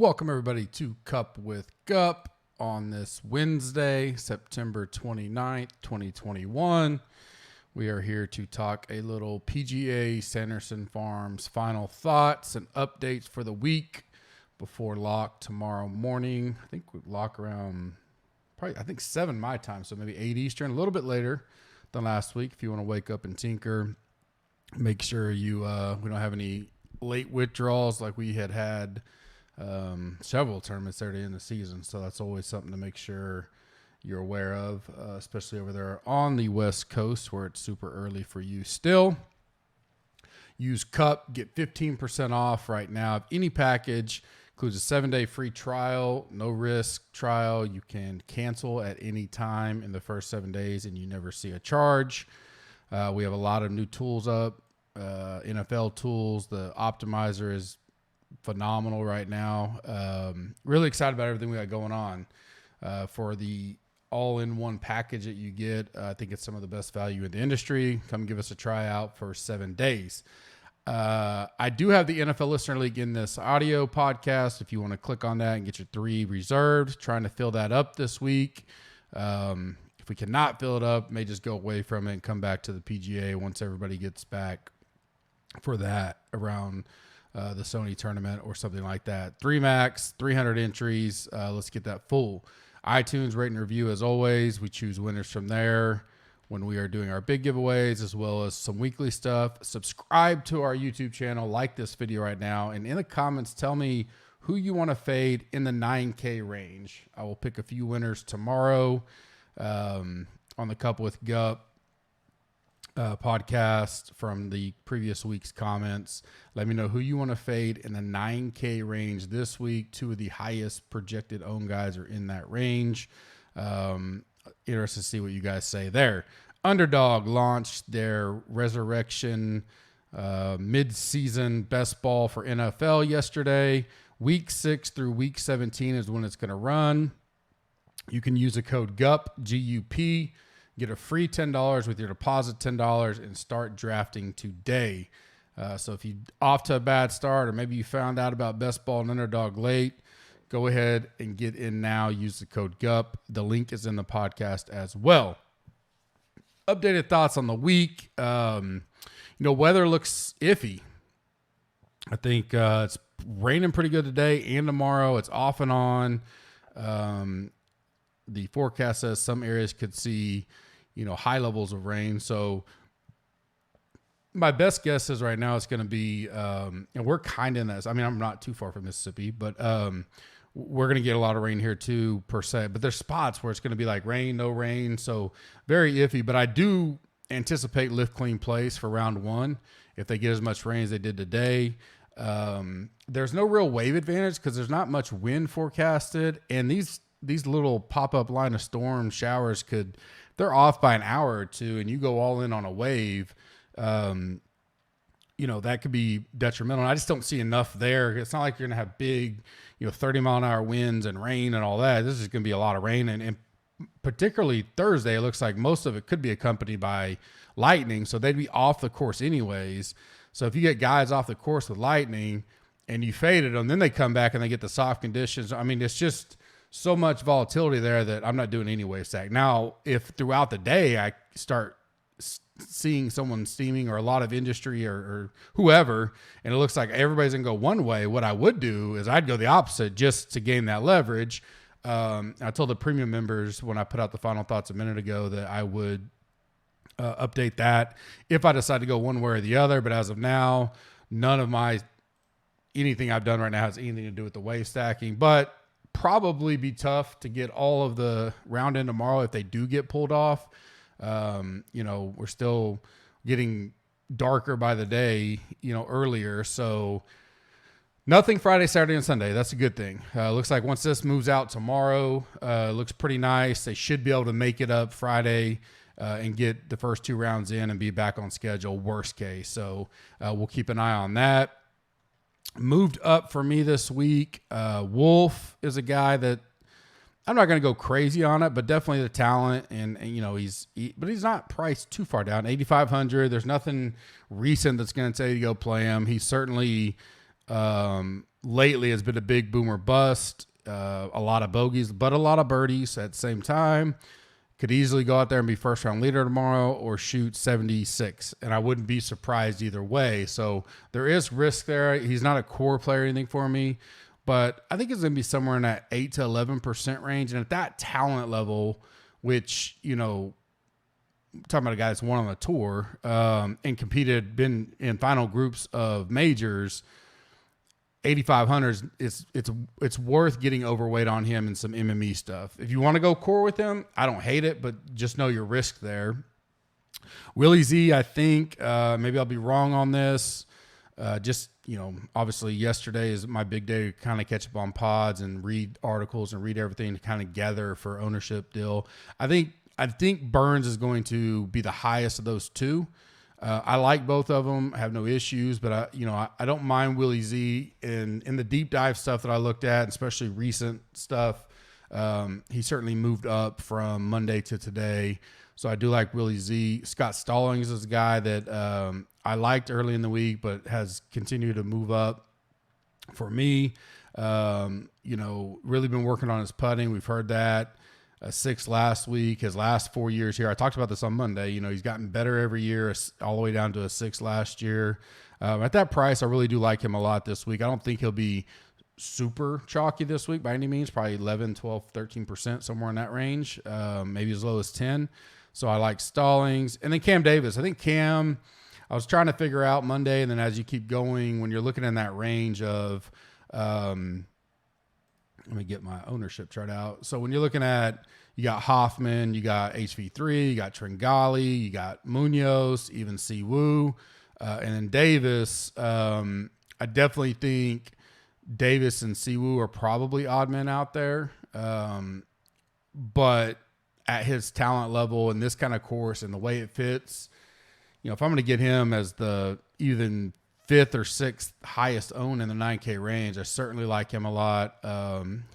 Welcome everybody to Cup with Gup on this Wednesday, September 29th, 2021. We are here to talk a little PGA Sanderson Farms final thoughts and updates for the week before lock tomorrow morning. I think we lock around probably 7 my time, so maybe 8 Eastern, a little bit later than last week. If you want to wake up and tinker, make sure you we don't have any late withdrawals like we had several tournaments there to end the season. So that's always something to make sure you're aware of, especially over there on the West Coast where it's super early for you still. Use CUP, get 15% off right now. If any package includes a 7-day free trial, no risk trial. You can cancel at any time in the first 7 days and you never see a charge. We have a lot of new tools up, NFL tools. The optimizer is phenomenal right now. Really excited about everything we got going on for the all-in-one package that you get. I think it's some of the best value in the industry. Come give us a tryout for 7 days. I do have the NFL Listener League in this audio podcast. If you want to click on that and get your 3 reserved, trying to fill that up this week. If we cannot fill it up, may just go away from it and come back to the PGA once everybody gets back for that around the Sony tournament or something like that. 3 max, 300 entries. Let's get that full. iTunes rate and review as always. We choose winners from there when we are doing our big giveaways as well as some weekly stuff. Subscribe to our YouTube channel. Like this video right now. And in the comments, tell me who you want to fade in the 9K range. I will pick a few winners tomorrow on the Cup with Gup podcast from the previous week's comments. Let me know who you want to fade in the 9K range this week. 2 of the highest projected own guys are in that range. Interested to see what you guys say there. Underdog launched their resurrection mid-season best ball for NFL yesterday. Week 6 through week 17 is when it's going to run. You can use the code GUP, G-U-P. Get a free $10 with your deposit $10 and start drafting today. So if you off to a bad start or maybe you found out about best ball and underdog late, go ahead and get in now. Use the code GUP. The link is in the podcast as well. Updated thoughts on the week. Weather looks iffy. I think it's raining pretty good today and tomorrow. It's off and on. The forecast says some areas could see, high levels of rain. So my best guess is right now it's going to be, and we're kind of in this. I mean, I'm not too far from Mississippi, but we're going to get a lot of rain here too, per se. But there's spots where it's going to be like rain, no rain. So very iffy. But I do anticipate lift clean place for round 1 if they get as much rain as they did today. There's no real wave advantage because there's not much wind forecasted. And these little pop-up line of storm showers they're off by an hour or 2 and you go all in on a wave, that could be detrimental. And I just don't see enough there. It's not like you're going to have big, 30-mile-an-hour winds and rain and all that. This is going to be a lot of rain. And particularly Thursday, it looks like most of it could be accompanied by lightning. So they'd be off the course anyways. So if you get guys off the course with lightning and you faded them, then they come back and they get the soft conditions. I mean, it's just so much volatility there that I'm not doing any wave stack. Now, if throughout the day I start seeing someone steaming or a lot of industry or whoever, and it looks like everybody's going to go one way, what I would do is I'd go the opposite just to gain that leverage. I told the premium members when I put out the final thoughts a minute ago that I would update that if I decide to go one way or the other. But as of now, none of anything I've done right now has anything to do with the wave stacking. But probably be tough to get all of the round in tomorrow if they do get pulled off. We're still getting darker by the day, earlier. So nothing Friday, Saturday, and Sunday. That's a good thing. Looks like once this moves out tomorrow, looks pretty nice. They should be able to make it up Friday and get the first 2 rounds in and be back on schedule, worst case. So we'll keep an eye on that. Moved up for me this week. Wolf is a guy that I'm not going to go crazy on it, but definitely the talent. And he's not priced too far down. 8,500. There's nothing recent that's going to say to go play him. He's certainly lately has been a big boomer bust. A lot of bogeys, but a lot of birdies at the same time. Could easily go out there and be first round leader tomorrow or shoot 76. And I wouldn't be surprised either way. So there is risk there. He's not a core player or anything for me, but I think it's going to be somewhere in that 8 to 11% range. And at that talent level, which, you know, talking about a guy that's won on the tour and competed, been in final groups of majors, 8,500 it's worth getting overweight on him and some MME stuff. If you want to go core with him, I don't hate it, but just know your risk there. Willie Z, I think maybe I'll be wrong on this. Just, you know, obviously yesterday is my big day to kind of catch up on pods and read articles and read everything to kind of gather for ownership deal. I think Burns is going to be the highest of those two. I like both of them. I have no issues, but I don't mind Willie Z in the deep dive stuff that I looked at, especially recent stuff. He certainly moved up from Monday to today. So I do like Willie Z. Scott Stallings is a guy that I liked early in the week, but has continued to move up for me. Really been working on his putting. We've heard that. A 6 last week, his last 4 years here. I talked about this on Monday. You know, he's gotten better every year, all the way down to a 6 last year. At that price, I really do like him a lot this week. I don't think he'll be super chalky this week by any means, probably 11, 12, 13%, somewhere in that range, maybe as low as 10. So I like Stallings. And then Cam Davis. I think Cam, I was trying to figure out Monday, and then as you keep going, when you're looking in that range of let me get my ownership chart out. So when you're looking at, you got Hoffman, you got HV3, you got Tringali, you got Munoz, even Siwoo, and then Davis. I definitely think Davis and Siwoo are probably odd men out there. But at his talent level and this kind of course and the way it fits, you know, if I'm going to get him as the even 5th or 6th highest owned in the 9K range, I certainly like him a lot.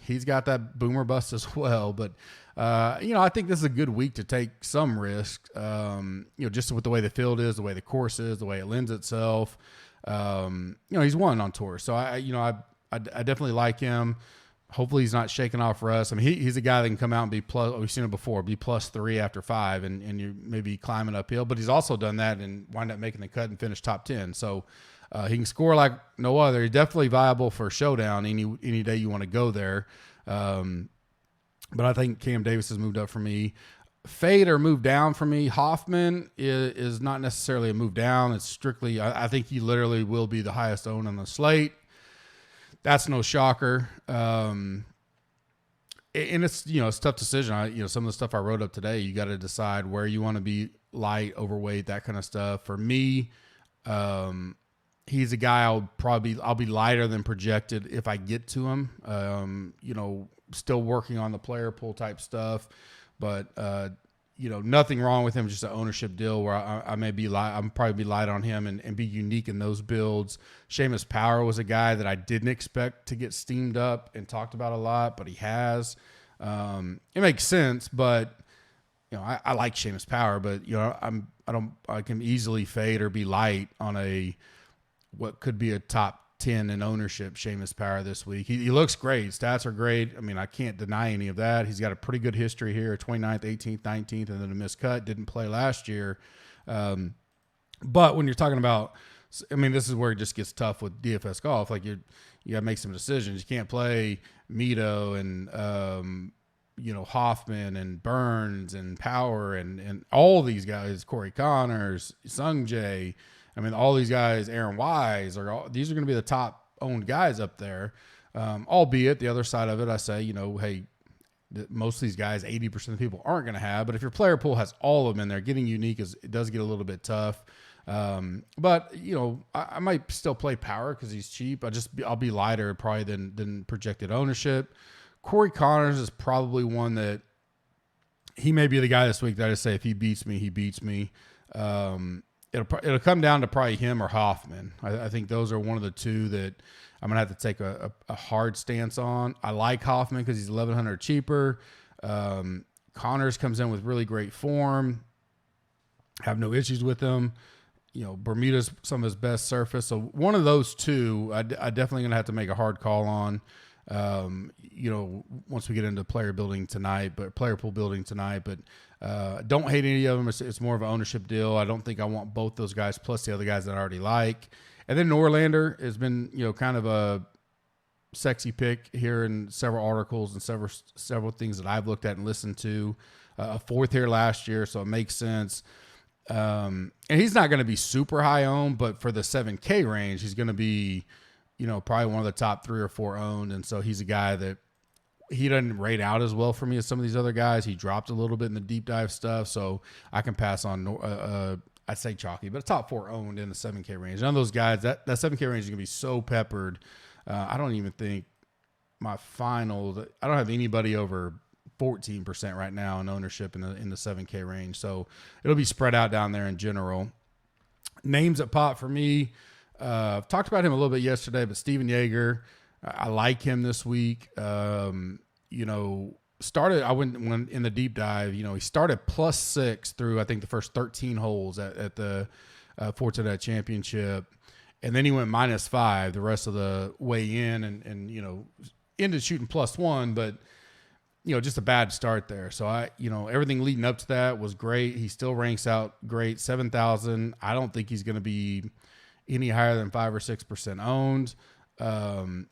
He's got that boomer bust as well, but I think this is a good week to take some risk, just with the way the field is, the way the course is, the way it lends itself. He's won on tour. So I definitely like him. Hopefully he's not shaking off rust. I mean, he's a guy that can come out and be plus, we've seen it before, be +3 after 5 and you maybe climbing uphill, but he's also done that and wind up making the cut and finish top 10. So he can score like no other. He's definitely viable for a showdown any day you want to go there. But I think Cam Davis has moved up for me. Fade or move down for me. Hoffman is not necessarily a move down. It's strictly, I think he literally will be the highest owned on the slate. That's no shocker. And it's, it's a tough decision. Some of the stuff I wrote up today, you got to decide where you want to be light, overweight, that kind of stuff. For me, he's a guy I'll be lighter than projected if I get to him. Still working on the player pool type stuff, but nothing wrong with him. Just an ownership deal where I may be light. I'm probably be light on him and be unique in those builds. Seamus Power was a guy that I didn't expect to get steamed up and talked about a lot, but he has. It makes sense, but I like Seamus Power, but I can easily fade or be light on what could be a top 10 in ownership Seamus Power this week. He looks great. Stats are great. I mean, I can't deny any of that. He's got a pretty good history here, 29th, 18th, 19th, and then a missed cut. Didn't play last year. But when you're talking about, this is where it just gets tough with DFS golf. Like you got to make some decisions. You can't play Mito and, Hoffman and Burns and Power and all these guys, Corey Connors, Sung Jae. All these guys, Aaron Wise, these are going to be the top owned guys up there. Albeit the other side of it, I say, most of these guys, 80% of people aren't going to have. But if your player pool has all of them in there, getting unique it does get a little bit tough. But I might still play Power because he's cheap. I'll be lighter probably than projected ownership. Corey Connors is probably one that he may be the guy this week that I just say if he beats me, he beats me. It'll come down to probably him or Hoffman. I think those are one of the two that I'm going to have to take a hard stance on. I like Hoffman because he's $1,100 cheaper. Connors comes in with really great form. Have no issues with him. Bermuda's some of his best surface. So one of those two, I definitely going to have to make a hard call on, once we get into player pool building tonight. But don't hate any of them. It's more of an ownership deal. I don't think I want both those guys plus the other guys that I already like. And then Norlander has been, kind of a sexy pick here in several articles and several things that I've looked at and listened to. A fourth here last year, so it makes sense. And he's not going to be super high owned, but for the 7K range, he's going to be, probably one of the top 3 or 4 owned. And so he's a guy that he doesn't rate out as well for me as some of these other guys. He dropped a little bit in the deep dive stuff, so I can pass on, I'd say chalky, but a top 4 owned in the 7K range. None of those guys, that 7K range is going to be so peppered. I don't even think I don't have anybody over 14% right now in ownership in the 7K range. So it'll be spread out down there in general. Names that pop for me. I've talked about him a little bit yesterday, but Steven Yeager, I like him this week. I went in the deep dive, he started +6 through, I think, the first 13 holes at the Fortinet Championship. And then he went -5 the rest of the way in and ended shooting +1, but just a bad start there. So everything leading up to that was great. He still ranks out great, 7,000. I don't think he's going to be any higher than 5 or 6% owned.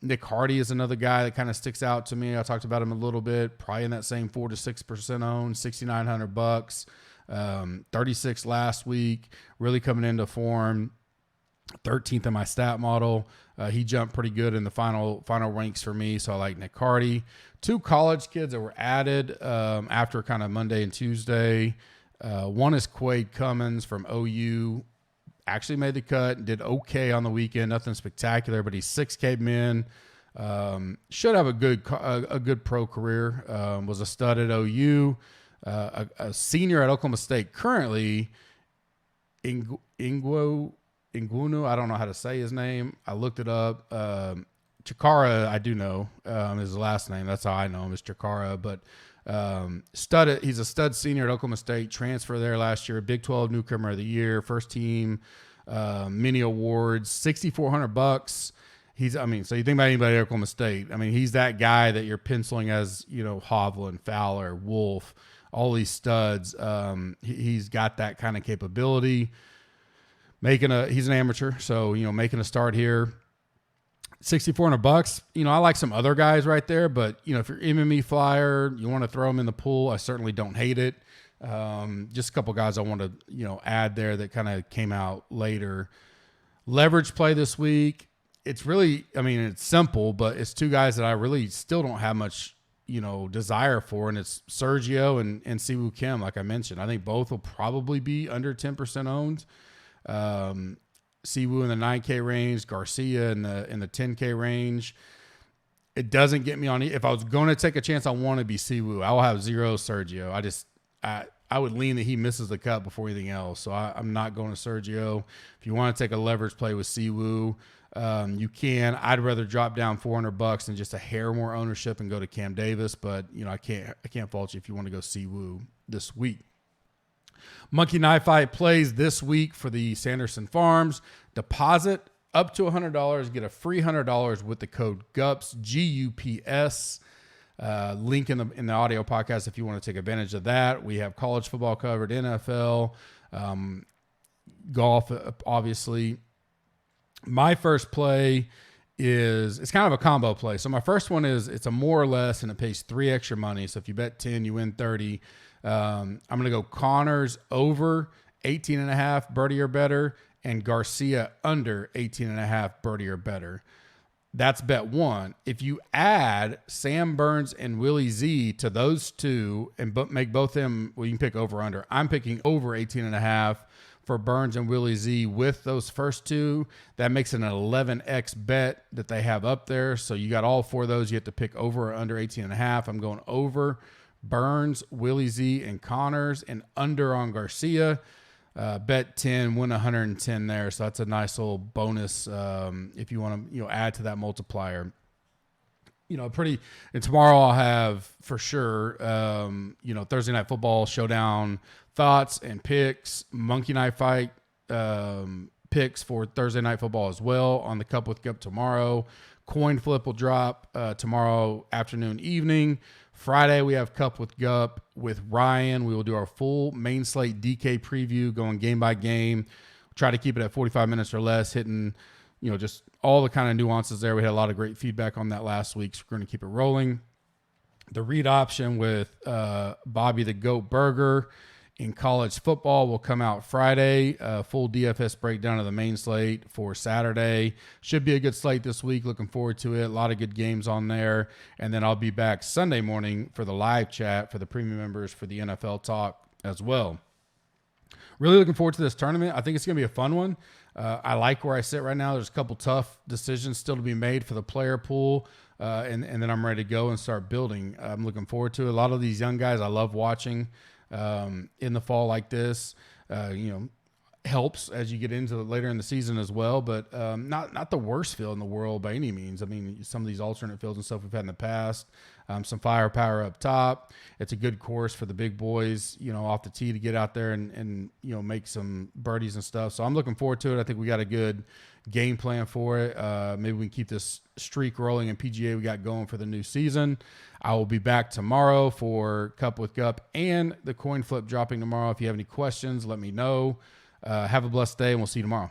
Nick Hardy is another guy that kind of sticks out to me. I talked about him a little bit, probably in that same 4 to 6% owned, $6,900, 36 last week, really coming into form. 13th in my stat model. He jumped pretty good in the final ranks for me, so I like Nick Hardy. 2 college kids that were added after kind of Monday and Tuesday. One is Quaid Cummins from OU. Actually made the cut, did okay on the weekend, nothing spectacular, but he's 6K min. Should have a good pro career. Was a stud at OU. A senior at Oklahoma State currently. Ingwunu, I don't know how to say his name. I looked it up. Chikara, I do know is his last name. That's how I know him, is Chikara. But he's a stud senior at Oklahoma State. Transfer there last year. Big 12 newcomer of the year. First team mini awards. $6,400. So you think about anybody at Oklahoma State. He's that guy that you're penciling as Hovland, Fowler, Wolf, all these studs. He's got that kind of capability. He's an amateur, so making a start here. $6,400. I like some other guys right there, but if you're MME flyer, you want to throw them in the pool. I certainly don't hate it. Just a couple guys I want to add there that kind of came out later. Leverage play this week. It's really, it's simple, but it's 2 guys that I really still don't have much desire for, and it's Sergio and Siwoo Kim. Like I mentioned, I think both will probably be under 10% owned. Siwoo in the 9K range, Garcia in the 10K range. It doesn't get me on. If I was going to take a chance, I want to be Siwoo. I will have 0 Sergio. I would lean that he misses the cut before anything else. So I'm not going to Sergio. If you want to take a leverage play with Siwoo, you can. I'd rather drop down $400 and just a hair more ownership and go to Cam Davis. But I can't fault you if you want to go Siwoo this week. Monkey Knife Fight plays this week for the Sanderson Farms. Deposit up to $100. Get a free $100 with the code GUPS, GUPS. Link in the audio podcast if you want to take advantage of that. We have college football covered, NFL, golf, obviously. My first play it's kind of a combo play. So my first one it's a more or less, and it pays 3 extra money. So if you bet 10, you win 30. I'm going to go Connors over 18.5 birdie or better, and Garcia under 18.5 birdie or better. That's bet 1. If you add Sam Burns and Willie Z to those 2 and make both them, you can pick over under. I'm picking over 18.5 for Burns and Willie Z with those first 2. That makes it an 11x bet that they have up there. So you got all 4 of those. You have to pick over or under 18.5. I'm going over Burns, Willie Z, and Connors, and under on Garcia. Bet 10, win 110 there. So that's a nice little bonus if you want to add to that multiplier. And tomorrow I'll have for sure Thursday Night Football Showdown thoughts and picks, Monkey Knife Fight picks for Thursday Night Football as well on the Cup with Gup tomorrow. Coin flip will drop tomorrow afternoon, evening. Friday, we have Cup with Gup with Ryan. We will do our full main slate DK preview, going game by game. Try to keep it at 45 minutes or less, hitting, just all the kind of nuances there. We had a lot of great feedback on that last week, so we're going to keep it rolling. The read option with Bobby the Goat Burger in college football will come out Friday. Full DFS breakdown of the main slate for Saturday. Should be a good slate this week. Looking forward to it. A lot of good games on there. And then I'll be back Sunday morning for the live chat for the premium members for the NFL talk as well. Really looking forward to this tournament. I think it's going to be a fun one. I like where I sit right now. There's a couple tough decisions still to be made for the player pool. And then I'm ready to go and start building. I'm looking forward to it. A lot of these young guys I love watching in the fall like this, helps as you get into later in the season as well, but not the worst field in the world by any means. I mean, some of these alternate fields and stuff we've had in the past, some firepower up top. It's a good course for the big boys, off the tee to get out there and make some birdies and stuff. So I'm looking forward to it. I think we got a good game plan for it. Maybe we can keep this streak rolling in PGA we got going for the new season. I will be back tomorrow for Cup with Gup and the coin flip dropping tomorrow. If you have any questions, let me know. Have a blessed day, and we'll see you tomorrow.